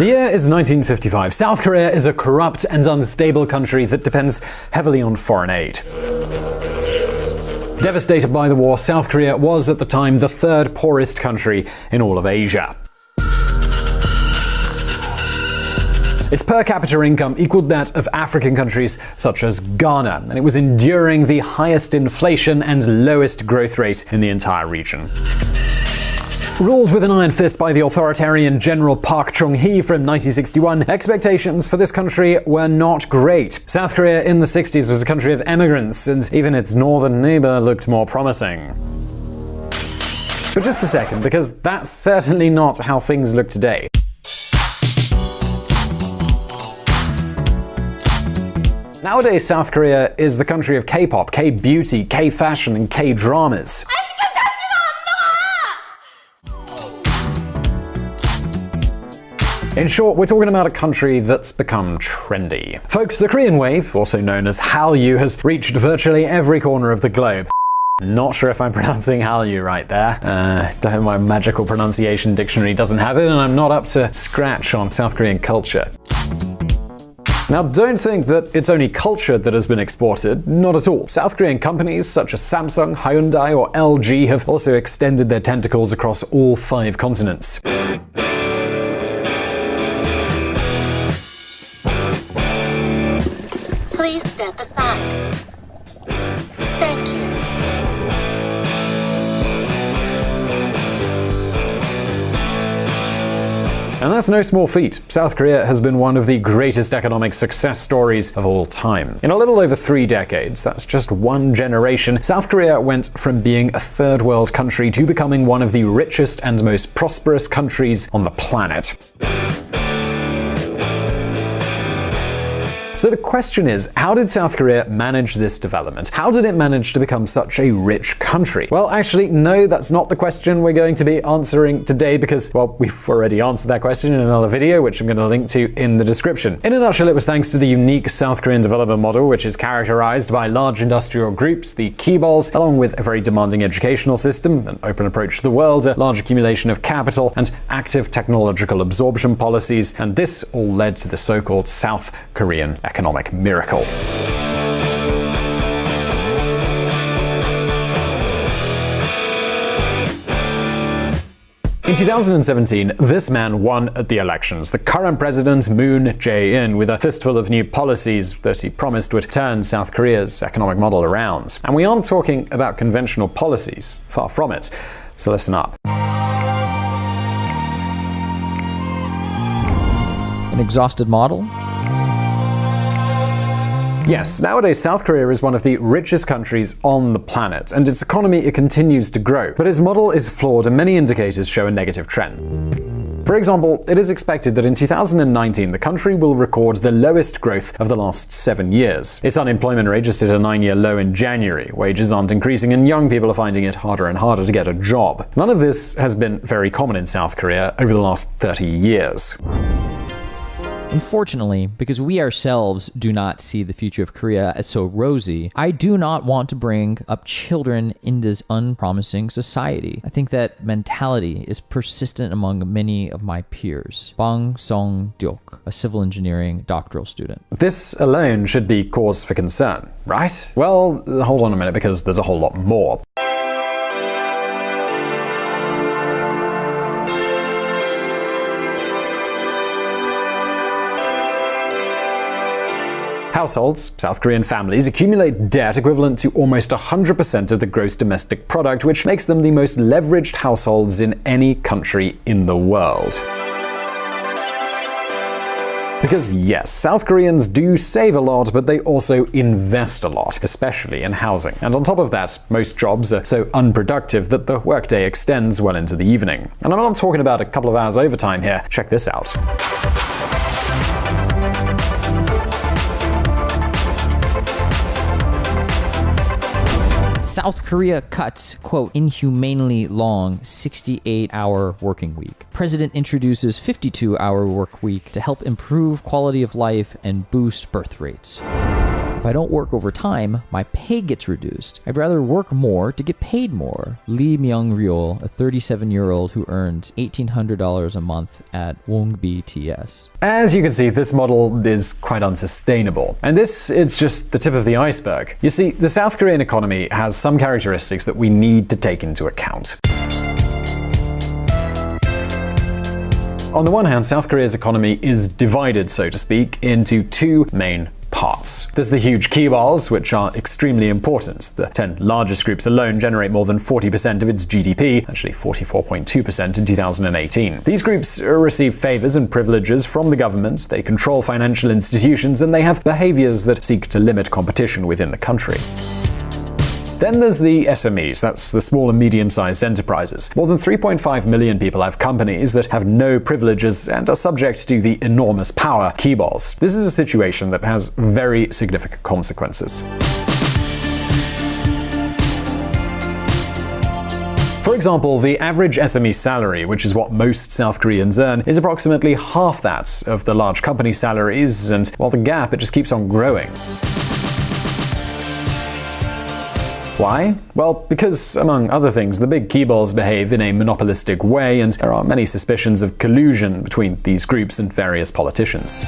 The year is 1955. South Korea is a corrupt and unstable country that depends heavily on foreign aid. Devastated by the war, South Korea was at the time the third poorest country in all of Asia. Its per capita income equaled that of African countries such as Ghana, and it was enduring the highest inflation and lowest growth rate in the entire region. Ruled with an iron fist by the authoritarian General Park Chung-hee from 1961, expectations for this country were not great. South Korea in the 60s was a country of immigrants, and even its northern neighbor looked more promising. But just a second, because that's certainly not how things look today. Nowadays, South Korea is the country of K-pop, K-beauty, K-fashion, and K-dramas. In short, we're talking about a country that's become trendy. Folks, the Korean wave, also known as Hallyu, has reached virtually every corner of the globe. Not sure if I'm pronouncing Hallyu right there. My magical pronunciation dictionary doesn't have it, and I'm not up to scratch on South Korean culture. Now, don't think that it's only culture that has been exported. Not at all. South Korean companies such as Samsung, Hyundai, or LG have also extended their tentacles across all 5 continents. Please step aside. Thank you. And that's no small feat. South Korea has been one of the greatest economic success stories of all time. In a little over 3 decades, that's just one generation, South Korea went from being a third world country to becoming one of the richest and most prosperous countries on the planet. So the question is, how did South Korea manage this development? How did it manage to become such a rich country? Well, actually, no, that's not the question we're going to be answering today because, well, we've already answered that question in another video, which I'm going to link to in the description. In a nutshell, it was thanks to the unique South Korean development model, which is characterized by large industrial groups, the Kiebols, along with a very demanding educational system, an open approach to the world, a large accumulation of capital, and active technological absorption policies, and this all led to the so-called South Korean economic miracle. In 2017, this man won at the elections. The current president, Moon Jae-in, with a fistful of new policies that he promised would turn South Korea's economic model around. And we aren't talking about conventional policies, far from it. So listen up. An exhausted model? Yes, nowadays South Korea is one of the richest countries on the planet, and its economy it continues to grow. But its model is flawed and many indicators show a negative trend. For example, it is expected that in 2019 the country will record the lowest growth of the last 7 years. Its unemployment rate just hit a 9-year low in January, wages aren't increasing, and young people are finding it harder and harder to get a job. None of this has been very common in South Korea over the last 30 years. Unfortunately, because we ourselves do not see the future of Korea as so rosy, I do not want to bring up children in this unpromising society. I think that mentality is persistent among many of my peers. Bang Song-dyok, a civil engineering doctoral student. This alone should be cause for concern, right? Well, hold on a minute, because there's a whole lot more. Households, South Korean families, accumulate debt equivalent to almost 100% of the gross domestic product, which makes them the most leveraged households in any country in the world. Because yes, South Koreans do save a lot, but they also invest a lot, especially in housing. And on top of that, most jobs are so unproductive that the workday extends well into the evening. And I'm not talking about a couple of hours overtime here. Check this out. South Korea cuts, quote, inhumanely long 68-hour working week. President introduces 52-hour work week to help improve quality of life and boost birth rates. If I don't work overtime, my pay gets reduced. I'd rather work more to get paid more. Lee Myung-ryul, a 37-year-old who earns $1,800 a month at Wongbee TS. As you can see, this model is quite unsustainable. And this is just the tip of the iceberg. You see, the South Korean economy has some characteristics that we need to take into account. On the one hand, South Korea's economy is divided, so to speak, into two main parts. There's the huge Kibals, which are extremely important. The 10 largest groups alone generate more than 40% of its GDP, actually 44.2% in 2018. These groups receive favors and privileges from the government, they control financial institutions, and they have behaviors that seek to limit competition within the country. Then there's the SMEs, that's the small and medium-sized enterprises. More than 3.5 million people have companies that have no privileges and are subject to the enormous power Kibals. This is a situation that has very significant consequences. For example, the average SME salary, which is what most South Koreans earn, is approximately half that of the large company salaries, and while the gap, it just keeps on growing. Why? Well, because, among other things, the big Kibals behave in a monopolistic way, and there are many suspicions of collusion between these groups and various politicians.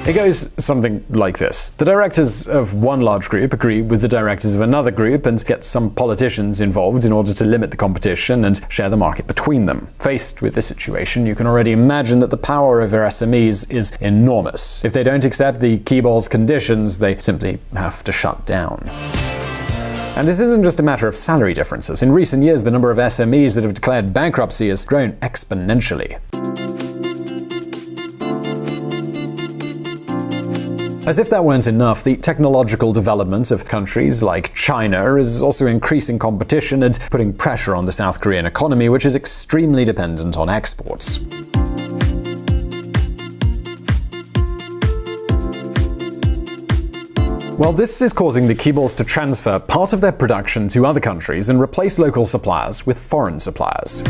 It goes something like this. The directors of one large group agree with the directors of another group and get some politicians involved in order to limit the competition and share the market between them. Faced with this situation, you can already imagine that the power over SMEs is enormous. If they don't accept the Kibals conditions, they simply have to shut down. And this isn't just a matter of salary differences. In recent years, the number of SMEs that have declared bankruptcy has grown exponentially. As if that weren't enough, the technological development of countries like China is also increasing competition and putting pressure on the South Korean economy, which is extremely dependent on exports. Well, this is causing the Kibals to transfer part of their production to other countries and replace local suppliers with foreign suppliers.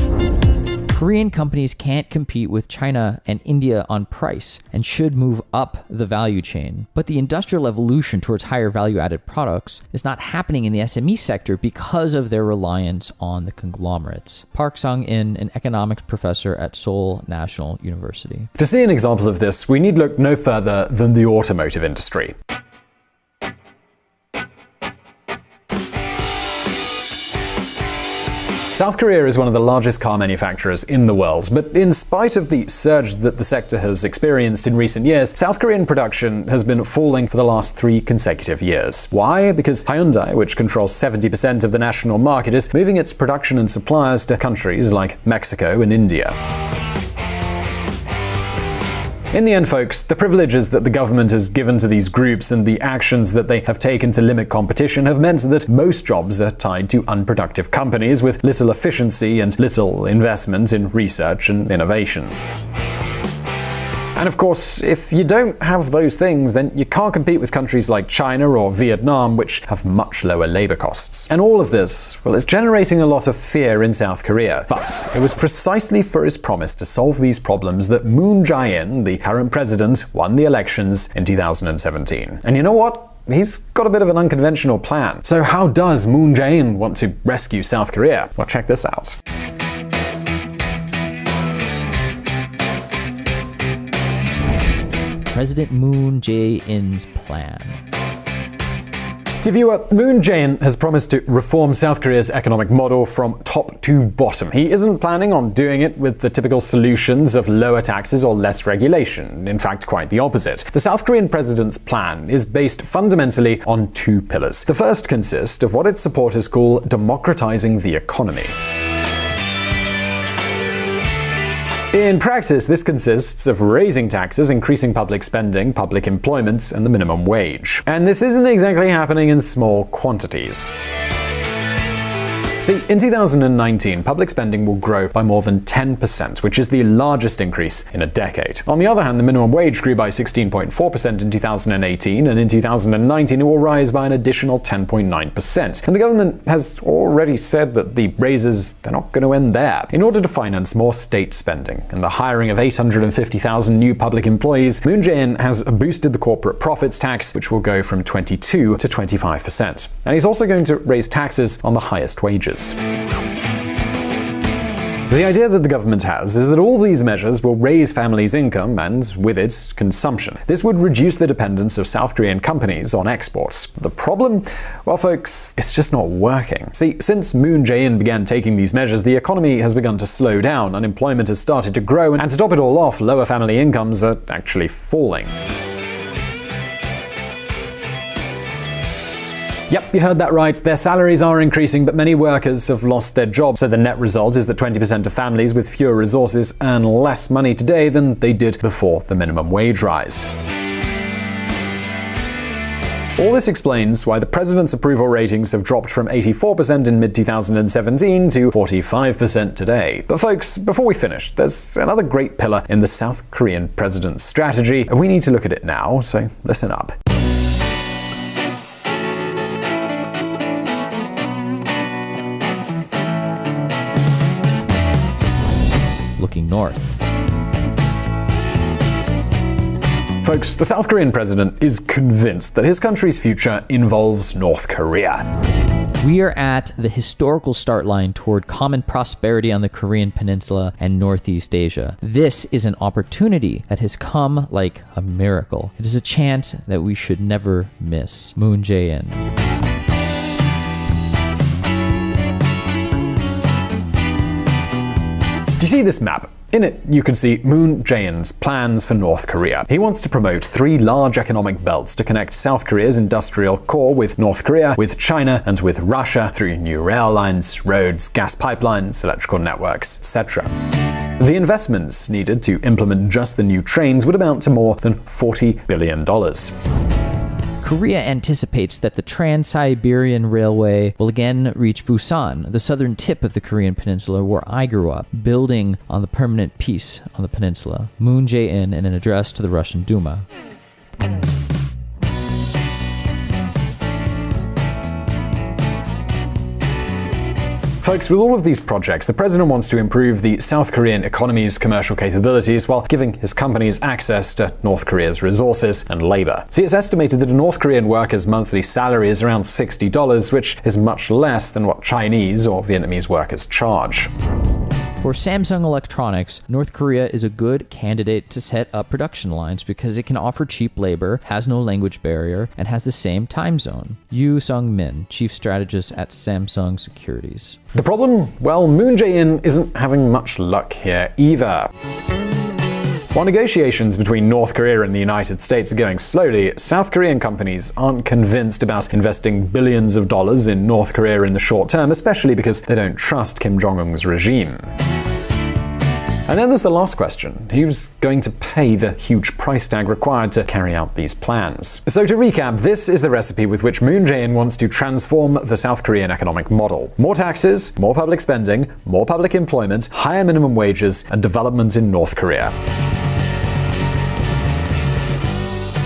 Korean companies can't compete with China and India on price and should move up the value chain. But the industrial evolution towards higher value-added products is not happening in the SME sector because of their reliance on the conglomerates. Park Sung-in, an economics professor at Seoul National University. To see an example of this, we need look no further than the automotive industry. South Korea is one of the largest car manufacturers in the world, but in spite of the surge that the sector has experienced in recent years, South Korean production has been falling for the last 3 consecutive years. Why? Because Hyundai, which controls 70% of the national market, is moving its production and suppliers to countries like Mexico and India. In the end, folks, the privileges that the government has given to these groups and the actions that they have taken to limit competition have meant that most jobs are tied to unproductive companies with little efficiency and little investment in research and innovation. And of course, if you don't have those things, then you can't compete with countries like China or Vietnam, which have much lower labor costs. And all of this, well, it's generating a lot of fear in South Korea. But it was precisely for his promise to solve these problems that Moon Jae-in, the current president, won the elections in 2017. And you know what? He's got a bit of an unconventional plan. So how does Moon Jae-in want to rescue South Korea? Well, check this out. President Moon Jae-in's plan. To viewer, Moon Jae-in has promised to reform South Korea's economic model from top to bottom. He isn't planning on doing it with the typical solutions of lower taxes or less regulation. In fact, quite the opposite. The South Korean president's plan is based fundamentally on 2 pillars. The first consists of what its supporters call democratizing the economy. In practice, this consists of raising taxes, increasing public spending, public employment, and the minimum wage. And this isn't exactly happening in small quantities. See, in 2019, public spending will grow by more than 10%, which is the largest increase in a decade. On the other hand, the minimum wage grew by 16.4% in 2018, and in 2019 it will rise by an additional 10.9%. And the government has already said that the raises, they're not going to end there. In order to finance more state spending and the hiring of 850,000 new public employees, Moon Jae-in has boosted the corporate profits tax, which will go from 22 to 25%. And he's also going to raise taxes on the highest wages. The idea that the government has is that all these measures will raise families' income and, with it, consumption. This would reduce the dependence of South Korean companies on exports. The problem? Well, folks, it's just not working. See, since Moon Jae-in began taking these measures, the economy has begun to slow down, unemployment has started to grow, and to top it all off, lower family incomes are actually falling. Yep, you heard that right. Their salaries are increasing, but many workers have lost their jobs. So the net result is that 20% of families with fewer resources earn less money today than they did before the minimum wage rise. All this explains why the president's approval ratings have dropped from 84% in mid-2017 to 45% today. But folks, before we finish, there's another great pillar in the South Korean president's strategy, and we need to look at it now, so listen up. Looking north. Folks, the South Korean president is convinced that his country's future involves North Korea. We are at the historical start line toward common prosperity on the Korean Peninsula and Northeast Asia. This is an opportunity that has come like a miracle. It is a chance that we should never miss. Moon Jae-in. Do you see this map? In it, you can see Moon Jae-in's plans for North Korea. He wants to promote 3 large economic belts to connect South Korea's industrial core with North Korea, with China, and with Russia through new rail lines, roads, gas pipelines, electrical networks, etc. The investments needed to implement just the new trains would amount to more than $40 billion. Korea anticipates that the Trans-Siberian Railway will again reach Busan, the southern tip of the Korean peninsula where I grew up, building on the permanent peace on the peninsula. Moon Jae-in in an address to the Russian Duma. Folks, with all of these projects, the president wants to improve the South Korean economy's commercial capabilities while giving his companies access to North Korea's resources and labor. See, it's estimated that a North Korean worker's monthly salary is around $60, which is much less than what Chinese or Vietnamese workers charge. For Samsung Electronics, North Korea is a good candidate to set up production lines because it can offer cheap labor, has no language barrier, and has the same time zone. Yoo Sung-min, chief strategist at Samsung Securities. The problem? Well, Moon Jae-in isn't having much luck here either. While negotiations between North Korea and the United States are going slowly, South Korean companies aren't convinced about investing billions of dollars in North Korea in the short term, especially because they don't trust Kim Jong-un's regime. And then there's the last question. Who's going to pay the huge price tag required to carry out these plans? So to recap, this is the recipe with which Moon Jae-in wants to transform the South Korean economic model. More taxes, more public spending, more public employment, higher minimum wages, and development in North Korea.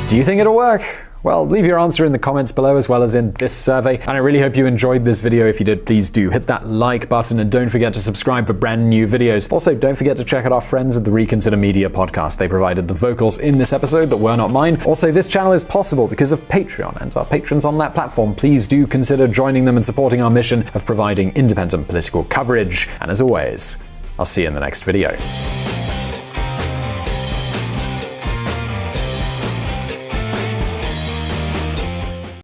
Do you think it'll work? Well, leave your answer in the comments below as well as in this survey. And I really hope you enjoyed this video. If you did, please do hit that like button and don't forget to subscribe for brand new videos. Also, don't forget to check out our friends at the Reconsider Media podcast. They provided the vocals in this episode that were not mine. Also, this channel is possible because of Patreon and our patrons on that platform. Please do consider joining them and supporting our mission of providing independent political coverage. And as always, I'll see you in the next video.